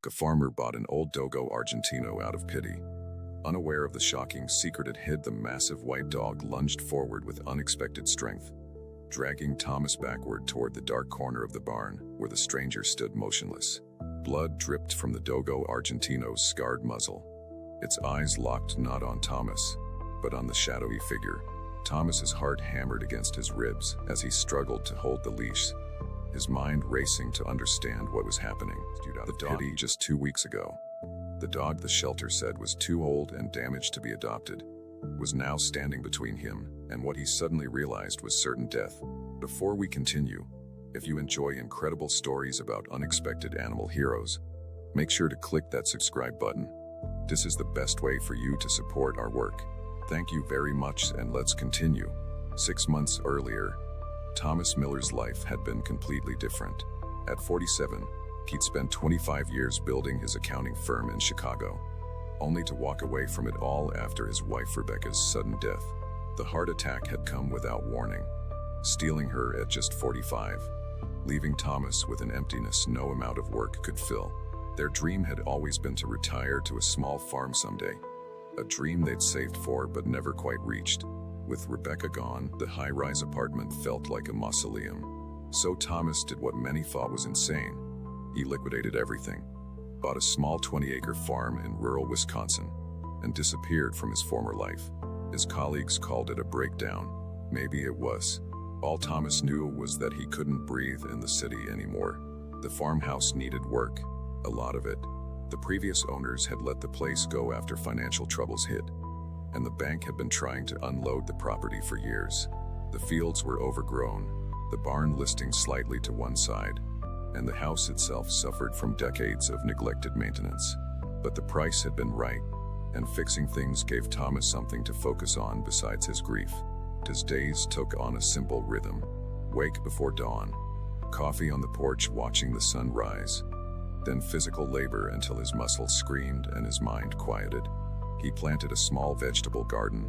A farmer bought an old Dogo Argentino out of pity. Unaware of the shocking secret it hid, the massive white dog lunged forward with unexpected strength, dragging Thomas backward toward the dark corner of the barn where the stranger stood motionless. Blood dripped from the Dogo Argentino's scarred muzzle. Its eyes locked not on Thomas, but on the shadowy figure. Thomas's heart hammered against his ribs as he struggled to hold the leash, his mind racing to understand what was happening. The dog just 2 weeks ago. The dog the shelter said was too old and damaged to be adopted, was now standing between him and what he suddenly realized was certain death. Before we continue, if you enjoy incredible stories about unexpected animal heroes, make sure to click that subscribe button. This is the best way for you to support our work. Thank you very much, and let's continue. 6 months earlier, Thomas Miller's life had been completely different. At 47, he'd spent 25 years building his accounting firm in Chicago, only to walk away from it all after his wife Rebecca's sudden death. The heart attack had come without warning, stealing her at just 45, leaving Thomas with an emptiness no amount of work could fill. Their dream had always been to retire to a small farm someday, a dream they'd saved for but never quite reached. With Rebecca gone, the high-rise apartment felt like a mausoleum. So Thomas did what many thought was insane. He liquidated everything, bought a small 20-acre farm in rural Wisconsin, and disappeared from his former life. His colleagues called it a breakdown. Maybe it was. All Thomas knew was that he couldn't breathe in the city anymore. The farmhouse needed work, a lot of it. The previous owners had let the place go after financial troubles hit, and the bank had been trying to unload the property for years. The fields were overgrown, the barn listing slightly to one side, and the house itself suffered from decades of neglected maintenance. But the price had been right, and fixing things gave Thomas something to focus on besides his grief. His days took on a simple rhythm: wake before dawn, coffee on the porch watching the sun rise, then physical labor until his muscles screamed and his mind quieted. He planted a small vegetable garden,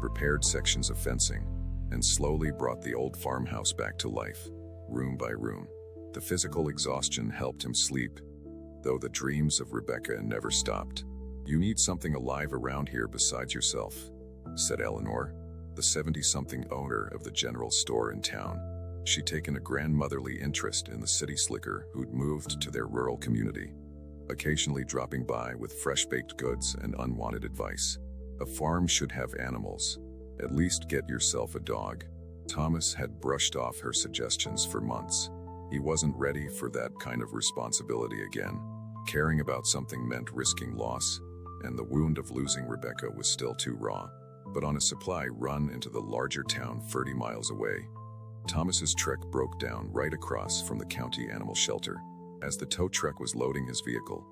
repaired sections of fencing, and slowly brought the old farmhouse back to life, room by room. The physical exhaustion helped him sleep, though the dreams of Rebecca never stopped. "You need something alive around here besides yourself," said Eleanor, the 70-something owner of the general store in town. She'd taken a grandmotherly interest in the city slicker who'd moved to their rural community, occasionally dropping by with fresh-baked goods and unwanted advice. "A farm should have animals. At least get yourself a dog." Thomas had brushed off her suggestions for months. He wasn't ready for that kind of responsibility again. Caring about something meant risking loss, and the wound of losing Rebecca was still too raw. But on a supply run into the larger town 30 miles away, Thomas's trek broke down right across from the county animal shelter. As the tow truck was loading his vehicle,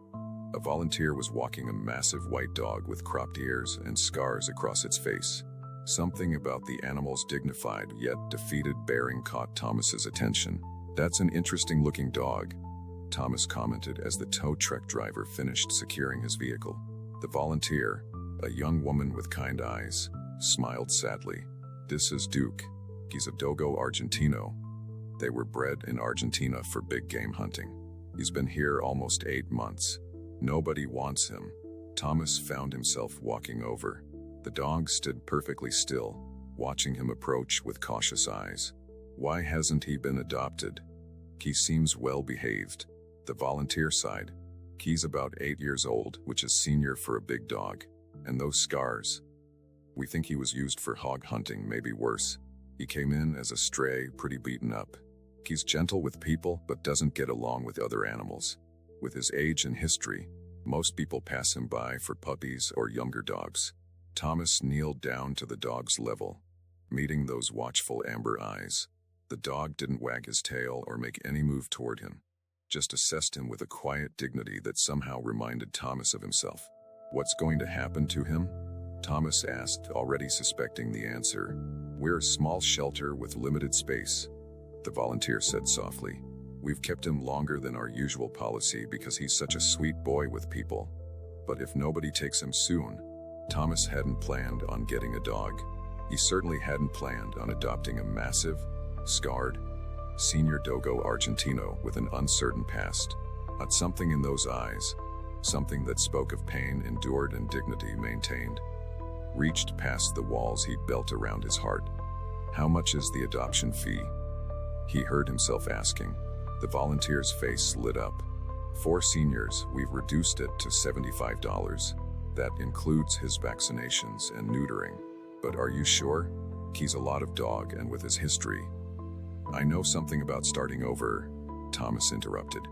a volunteer was walking a massive white dog with cropped ears and scars across its face. Something about the animal's dignified yet defeated bearing caught Thomas's attention. "That's an interesting-looking dog," Thomas commented as the tow truck driver finished securing his vehicle. The volunteer, a young woman with kind eyes, smiled sadly. "This is Duke. He's a Dogo Argentino. They were bred in Argentina for big game hunting. He's been here almost 8 months. Nobody wants him." Thomas found himself walking over. The dog stood perfectly still, watching him approach with cautious eyes. "Why hasn't he been adopted? He seems well behaved." The volunteer sighed. "He's about 8 years old, which is senior for a big dog. And those scars. We think he was used for hog hunting, maybe worse. He came in as a stray, pretty beaten up. He's gentle with people, but doesn't get along with other animals. With his age and history, most people pass him by for puppies or younger dogs." Thomas kneeled down to the dog's level, meeting those watchful amber eyes. The dog didn't wag his tail or make any move toward him, just assessed him with a quiet dignity that somehow reminded Thomas of himself. "What's going to happen to him?" Thomas asked, already suspecting the answer. "We're a small shelter with limited space," the volunteer said softly. "We've kept him longer than our usual policy because he's such a sweet boy with people. But if nobody takes him soon..." Thomas hadn't planned on getting a dog. He certainly hadn't planned on adopting a massive, scarred, senior Dogo Argentino with an uncertain past. But something in those eyes, something that spoke of pain endured and dignity maintained, reached past the walls he'd built around his heart. How much is the adoption fee? He heard himself asking. The volunteer's face lit up. For seniors, we've reduced it to $75. That includes his vaccinations and neutering. But are you sure? He's a lot of dog, and with his history. I know something about starting over, Thomas interrupted.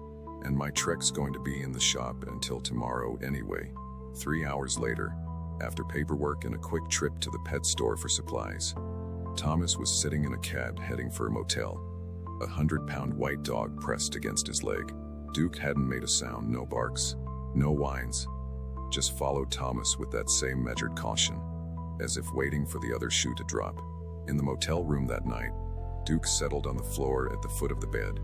And my trek's going to be in the shop until tomorrow anyway. 3 hours later, after paperwork and a quick trip to the pet store for supplies, Thomas was sitting in a cab heading for a motel. A 100-pound white dog pressed against his leg. Duke hadn't made a sound, no barks, no whines. Just followed Thomas with that same measured caution, as if waiting for the other shoe to drop. In the motel room that night, Duke settled on the floor at the foot of the bed,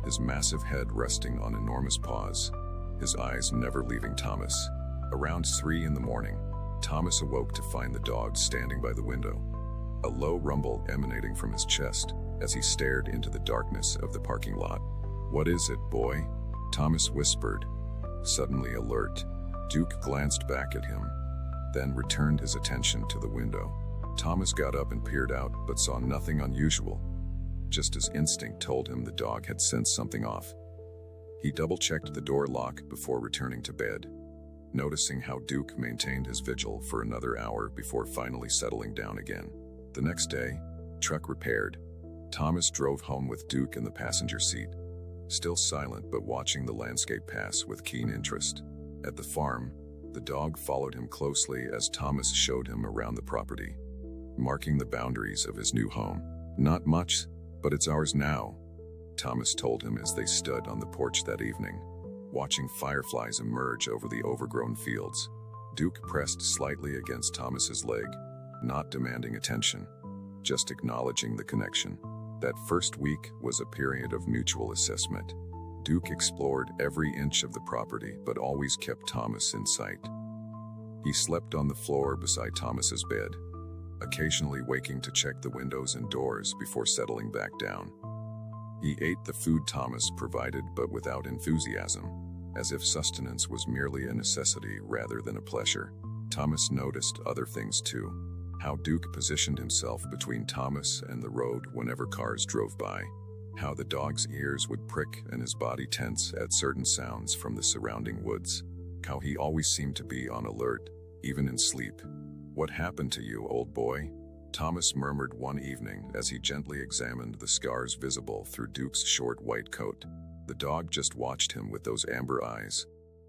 his massive head resting on enormous paws, his eyes never leaving Thomas. Around 3 in the morning, Thomas awoke to find the dog standing by the window, a low rumble emanating from his chest as he stared into the darkness of the parking lot. "What is it, boy?" Thomas whispered, suddenly alert. Duke glanced back at him, then returned his attention to the window. Thomas got up and peered out, but saw nothing unusual, just as instinct told him the dog had sensed something off. He double-checked the door lock before returning to bed, noticing how Duke maintained his vigil for another hour before finally settling down again. The next day, truck repaired, Thomas drove home with Duke in the passenger seat, still silent but watching the landscape pass with keen interest. At the farm, the dog followed him closely as Thomas showed him around the property, marking the boundaries of his new home. "Not much, but it's ours now," Thomas told him as they stood on the porch that evening, watching fireflies emerge over the overgrown fields. Duke pressed slightly against Thomas's leg, not demanding attention, just acknowledging the connection. That first week was a period of mutual assessment. Duke explored every inch of the property but always kept Thomas in sight. He slept on the floor beside Thomas's bed, occasionally waking to check the windows and doors before settling back down. He ate the food Thomas provided but without enthusiasm, as if sustenance was merely a necessity rather than a pleasure. Thomas noticed other things too. How Duke positioned himself between Thomas and the road whenever cars drove by. How the dog's ears would prick and his body tense at certain sounds from the surrounding woods. How he always seemed to be on alert, even in sleep. "What happened to you, old boy?" Thomas murmured one evening as he gently examined the scars visible through Duke's short white coat. The dog just watched him with those amber eyes,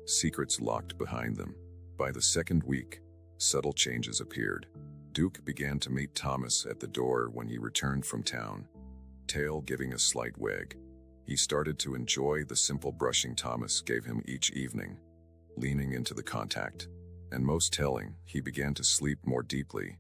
secrets locked behind them. By the second week, subtle changes appeared. Duke began to meet Thomas at the door when he returned from town, tail giving a slight wag. He started to enjoy the simple brushing Thomas gave him each evening, leaning into the contact. And most telling, he began to sleep more deeply,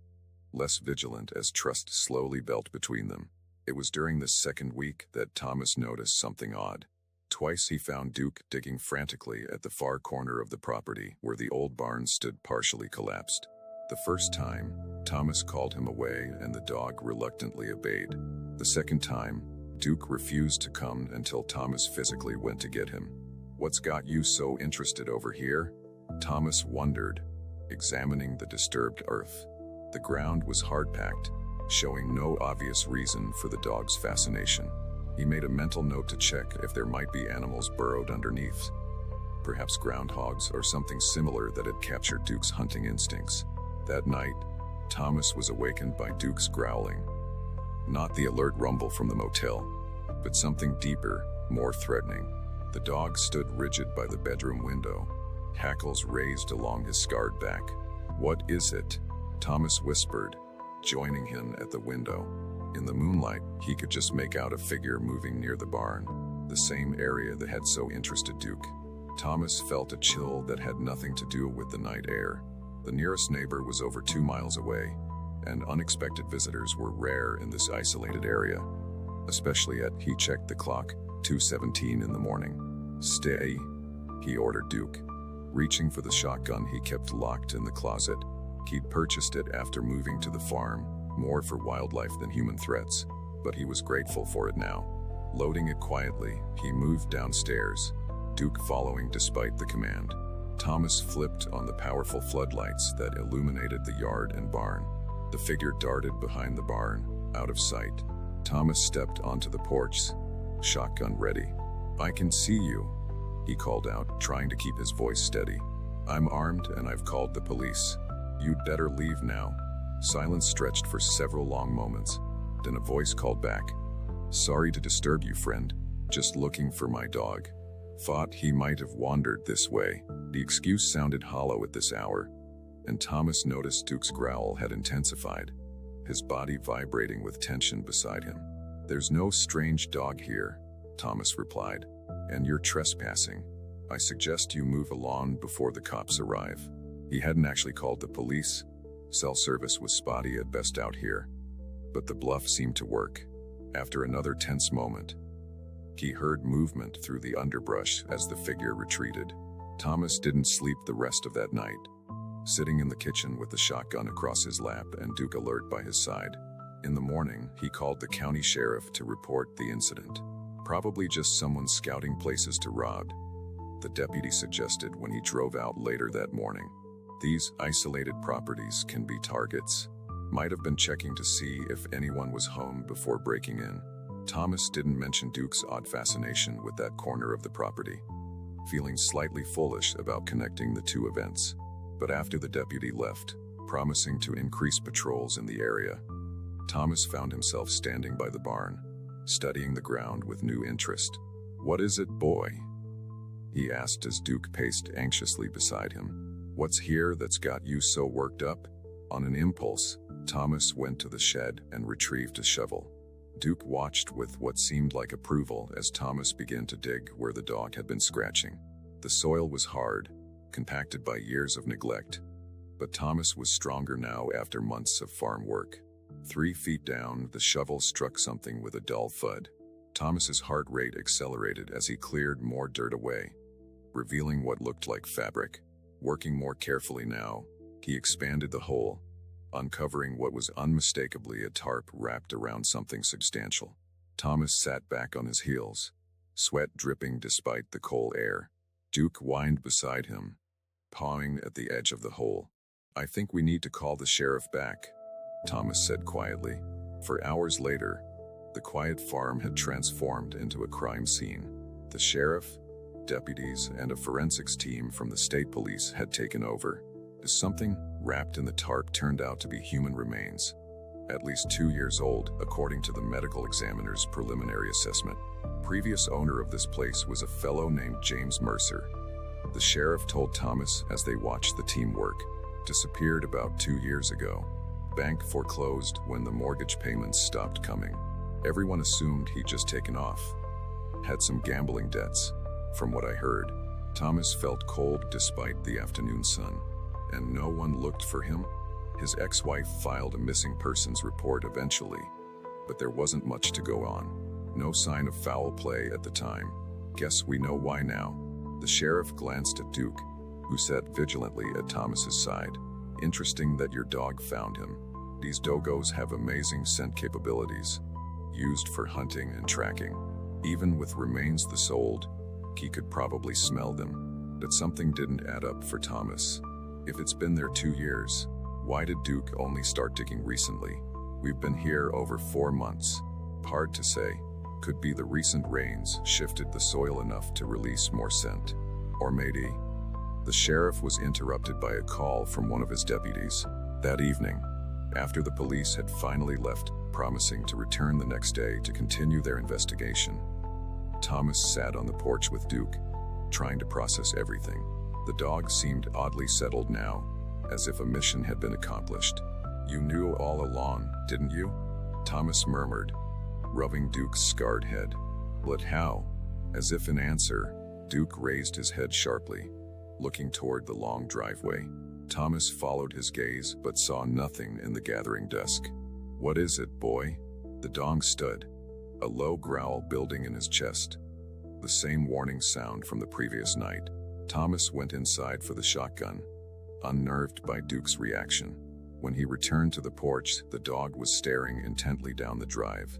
less vigilant as trust slowly built between them. It was during this second week that Thomas noticed something odd. Twice he found Duke digging frantically at the far corner of the property where the old barn stood partially collapsed. The first time, Thomas called him away and the dog reluctantly obeyed. The second time, Duke refused to come until Thomas physically went to get him. "What's got you so interested over here?" Thomas wondered, examining the disturbed earth. The ground was hard-packed, showing no obvious reason for the dog's fascination. He made a mental note to check if there might be animals burrowed underneath. Perhaps groundhogs or something similar that had captured Duke's hunting instincts. That night, Thomas was awakened by Duke's growling. Not the alert rumble from the motel, but something deeper, more threatening. The dog stood rigid by the bedroom window, hackles raised along his scarred back. "What is it?" Thomas whispered, joining him at the window. In the moonlight, he could just make out a figure moving near the barn, the same area that had so interested Duke. Thomas felt a chill that had nothing to do with the night air. The nearest neighbor was over 2 miles away, and unexpected visitors were rare in this isolated area, especially at, he checked the clock, 2:17 in the morning. "Stay," he ordered Duke, reaching for the shotgun he kept locked in the closet. He'd purchased it after moving to the farm, more for wildlife than human threats, but he was grateful for it now. Loading it quietly, he moved downstairs, Duke following despite the command. Thomas flipped on the powerful floodlights that illuminated the yard and barn. The figure darted behind the barn, out of sight. Thomas stepped onto the porch, shotgun ready. "I can see you," he called out, trying to keep his voice steady. "I'm armed and I've called the police. You'd better leave now." Silence stretched for several long moments. Then a voice called back. "Sorry to disturb you, friend. Just looking for my dog. Thought he might have wandered this way." The excuse sounded hollow at this hour, and Thomas noticed Duke's growl had intensified, his body vibrating with tension beside him. "There's no strange dog here," Thomas replied, "and you're trespassing. I suggest you move along before the cops arrive." He hadn't actually called the police. Cell service was spotty at best out here, but the bluff seemed to work. After another tense moment, he heard movement through the underbrush as the figure retreated. Thomas didn't sleep the rest of that night, sitting in the kitchen with the shotgun across his lap and Duke alert by his side. In the morning, he called the county sheriff to report the incident. Probably just someone scouting places to rob, the deputy suggested when he drove out later that morning. These isolated properties can be targets. Might have been checking to see if anyone was home before breaking in. Thomas didn't mention Duke's odd fascination with that corner of the property, feeling slightly foolish about connecting the two events. But after the deputy left, promising to increase patrols in the area, Thomas found himself standing by the barn, studying the ground with new interest. "What is it, boy?" he asked as Duke paced anxiously beside him. "What's here that's got you so worked up?" On an impulse, Thomas went to the shed and retrieved a shovel. Duke watched with what seemed like approval as Thomas began to dig where the dog had been scratching. The soil was hard, compacted by years of neglect, but Thomas was stronger now after months of farm work. 3 feet down, the shovel struck something with a dull thud. Thomas's heart rate accelerated as he cleared more dirt away, revealing what looked like fabric. Working more carefully now, he expanded the hole, uncovering what was unmistakably a tarp wrapped around something substantial. Thomas sat back on his heels, sweat dripping despite the cold air. Duke whined beside him, pawing at the edge of the hole. "I think we need to call the sheriff back," Thomas said quietly. For hours later, the quiet farm had transformed into a crime scene. The sheriff, deputies, and a forensics team from the state police had taken over. Something wrapped in the tarp turned out to be human remains, at least 2 years old, according to the medical examiner's preliminary assessment. Previous owner of this place was a fellow named James Mercer. The sheriff told Thomas as they watched the team work. Disappeared about 2 years ago. Bank foreclosed when the mortgage payments stopped coming. Everyone assumed he'd just taken off. Had some gambling debts. From what I heard, Thomas felt cold despite the afternoon sun. And no one looked for him? His ex-wife filed a missing persons report eventually, but there wasn't much to go on. No sign of foul play at the time. Guess we know why now. The sheriff glanced at Duke, who sat vigilantly at Thomas's side. "Interesting that your dog found him. These Dogos have amazing scent capabilities, used for hunting and tracking. Even with remains this old, he could probably smell them." But something didn't add up for Thomas. If it's been there 2 years, why did Duke only start digging recently? "We've been here over 4 months. Hard to say. Could be the recent rains shifted the soil enough to release more scent. Or maybe..." The sheriff was interrupted by a call from one of his deputies. That evening, after the police had finally left, promising to return the next day to continue their investigation, Thomas sat on the porch with Duke, trying to process everything. The dog seemed oddly settled now, as if a mission had been accomplished. "You knew all along, didn't you?" Thomas murmured, rubbing Duke's scarred head. "But how?" As if in answer, Duke raised his head sharply, looking toward the long driveway. Thomas followed his gaze but saw nothing in the gathering dusk. "What is it, boy?" The dog stood, a low growl building in his chest. The same warning sound from the previous night. Thomas went inside for the shotgun, unnerved by Duke's reaction. When he returned to the porch, the dog was staring intently down the drive,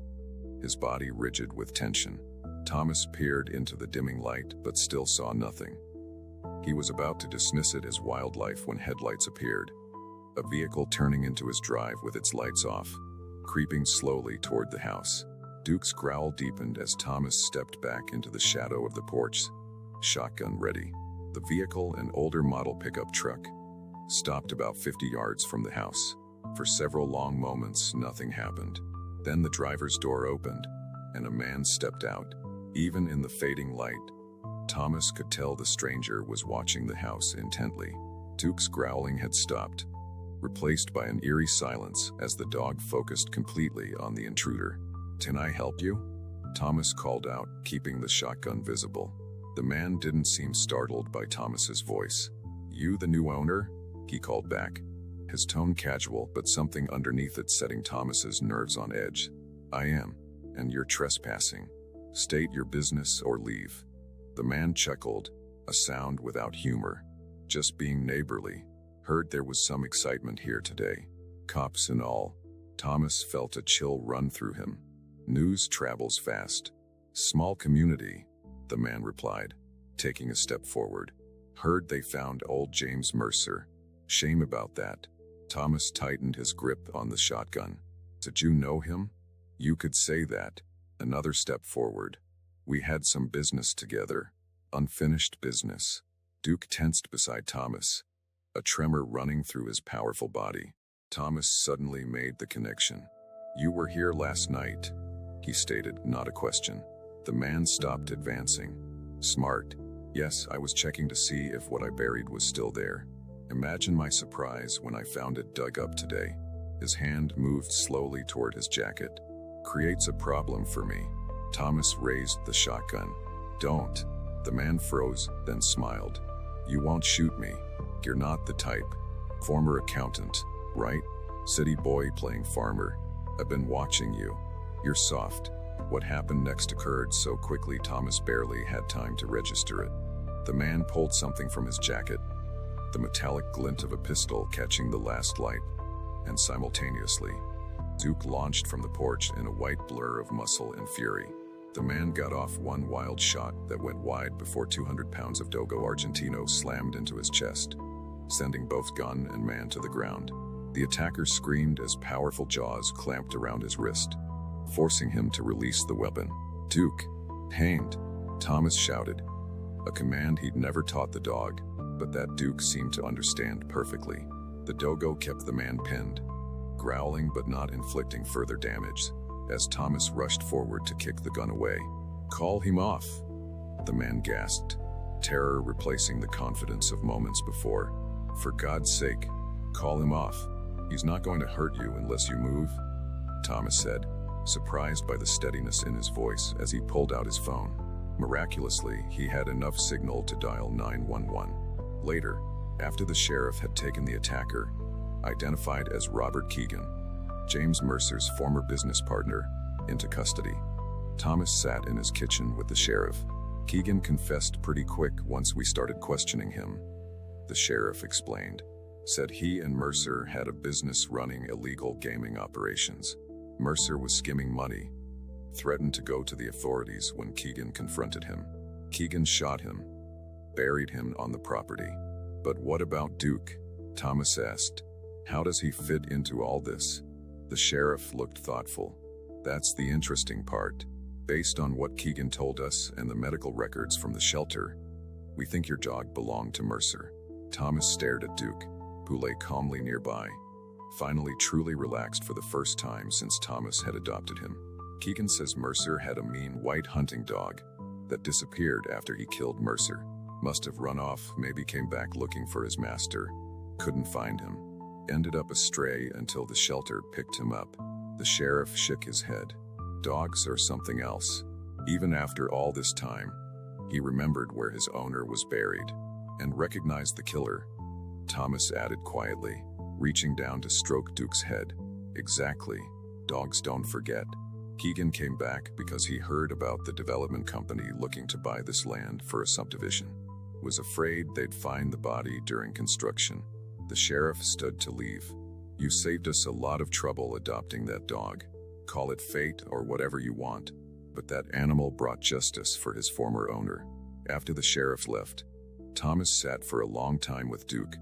his body rigid with tension. Thomas peered into the dimming light but still saw nothing. He was about to dismiss it as wildlife when headlights appeared. A vehicle turning into his drive with its lights off, creeping slowly toward the house. Duke's growl deepened as Thomas stepped back into the shadow of the porch, shotgun ready. The vehicle, an older model pickup truck, stopped about 50 yards from the house. For several long moments, nothing happened. Then the driver's door opened, and a man stepped out. Even in the fading light, Thomas could tell the stranger was watching the house intently. Duke's growling had stopped, replaced by an eerie silence as the dog focused completely on the intruder. "Can I help you?" Thomas called out, keeping the shotgun visible. The man didn't seem startled by Thomas's voice. "You the new owner?" he called back, his tone casual but something underneath it setting Thomas's nerves on edge. "I am, and you're trespassing. State your business or leave." The man chuckled, a sound without humor. "Just being neighborly. Heard there was some excitement here today. Cops and all." Thomas felt a chill run through him. "News travels fast. Small community," the man replied, taking a step forward. "Heard they found old James Mercer. Shame about that." Thomas tightened his grip on the shotgun. "Did you know him?" "You could say that." Another step forward. "We had some business together. Unfinished business." Duke tensed beside Thomas, a tremor running through his powerful body. Thomas suddenly made the connection. "You were here last night," he stated, not a question. The man stopped advancing. "Smart. Yes, I was checking to see if what I buried was still there. Imagine my surprise when I found it dug up today." His hand moved slowly toward his jacket. "Creates a problem for me." Thomas raised the shotgun. "Don't." The man froze, then smiled. "You won't shoot me. You're not the type. Former accountant, right? City boy playing farmer. I've been watching you. You're soft." What happened next occurred so quickly Thomas barely had time to register it. The man pulled something from his jacket, the metallic glint of a pistol catching the last light, and simultaneously, Duke launched from the porch in a white blur of muscle and fury. The man got off one wild shot that went wide before 200 pounds of Dogo Argentino slammed into his chest, sending both gun and man to the ground. The attacker screamed as powerful jaws clamped around his wrist, forcing him to release the weapon. "Duke, hanged," Thomas shouted, a command he'd never taught the dog, but that Duke seemed to understand perfectly. The Dogo kept the man pinned, growling but not inflicting further damage, as Thomas rushed forward to kick the gun away. "Call him off," the man gasped, terror replacing the confidence of moments before. "For God's sake, call him off. He's not going to hurt you unless you move," Thomas said, surprised by the steadiness in his voice as he pulled out his phone. Miraculously, he had enough signal to dial 911. Later, after the sheriff had taken the attacker, identified as Robert Keegan, James Mercer's former business partner, into custody, Thomas sat in his kitchen with the sheriff. "Keegan confessed pretty quick once we started questioning him," the sheriff explained. "Said he and Mercer had a business running illegal gaming operations. Mercer was skimming money. Threatened to go to the authorities when Keegan confronted him. Keegan shot him, buried him on the property." "But what about Duke?" Thomas asked. "How does he fit into all this?" The sheriff looked thoughtful. "That's the interesting part. Based on what Keegan told us and the medical records from the shelter, we think your dog belonged to Mercer." Thomas stared at Duke, who lay calmly nearby, finally truly relaxed for the first time since Thomas had adopted him. "Keegan says Mercer had a mean white hunting dog that disappeared after he killed Mercer. Must have run off, maybe came back looking for his master. Couldn't find him. Ended up astray until the shelter picked him up." The sheriff shook his head. "Dogs are something else." Even after all this time, he remembered where his owner was buried and recognized the killer. Thomas added quietly, reaching down to stroke Duke's head. "Exactly. Dogs don't forget. Keegan came back because he heard about the development company looking to buy this land for a subdivision. Was afraid they'd find the body during construction." The sheriff stood to leave. "You saved us a lot of trouble adopting that dog. Call it fate or whatever you want, but that animal brought justice for his former owner. After the sheriff left, Thomas sat for a long time with Duke,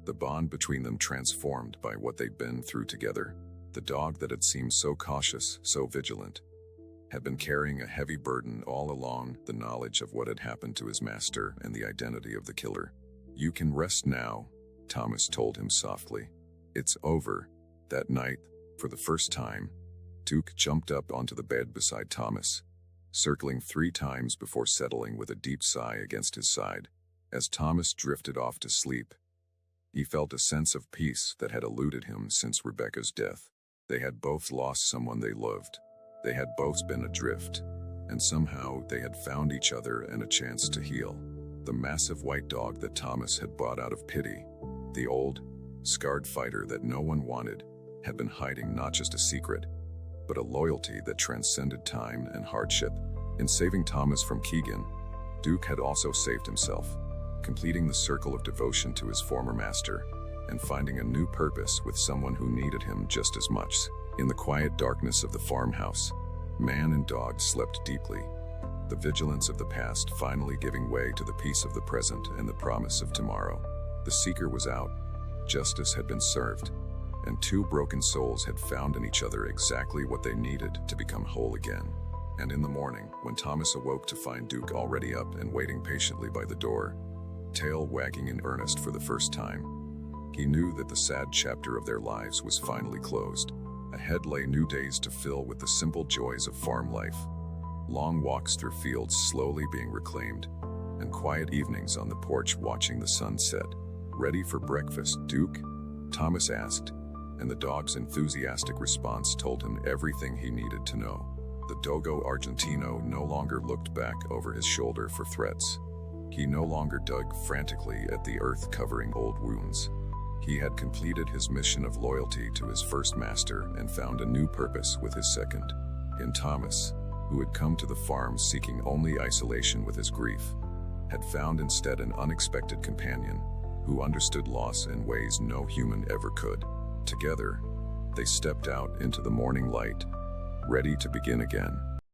the bond between them transformed by what they'd been through together. The dog that had seemed so cautious, so vigilant, had been carrying a heavy burden all along, the knowledge of what had happened to his master and the identity of the killer. "You can rest now," Thomas told him softly. "It's over." That night, for the first time, Duke jumped up onto the bed beside Thomas, circling 3 times before settling with a deep sigh against his side. As Thomas drifted off to sleep, he felt a sense of peace that had eluded him since Rebecca's death. They had both lost someone they loved. They had both been adrift, and somehow they had found each other and a chance to heal. The massive white dog that Thomas had bought out of pity, the old, scarred fighter that no one wanted, had been hiding not just a secret, but a loyalty that transcended time and hardship. In saving Thomas from Keegan, Duke had also saved himself, completing the circle of devotion to his former master and finding a new purpose with someone who needed him just as much. In the quiet darkness of the farmhouse, man and dog slept deeply, the vigilance of the past finally giving way to the peace of the present and the promise of tomorrow. The seeker was out, justice had been served, and 2 broken souls had found in each other exactly what they needed to become whole again. And in the morning, when Thomas awoke to find Duke already up and waiting patiently by the door, tail wagging in earnest for the first time, he knew that the sad chapter of their lives was finally closed. Ahead lay new days to fill with the simple joys of farm life, long walks through fields slowly being reclaimed, and quiet evenings on the porch watching the sun set. "Ready for breakfast, Duke?" Thomas asked, and the dog's enthusiastic response told him everything he needed to know. The Dogo Argentino no longer looked back over his shoulder for threats. He no longer dug frantically at the earth covering old wounds. He had completed his mission of loyalty to his first master and found a new purpose with his second. In Thomas, who had come to the farm seeking only isolation with his grief, had found instead an unexpected companion who understood loss in ways no human ever could. Together, they stepped out into the morning light, ready to begin again.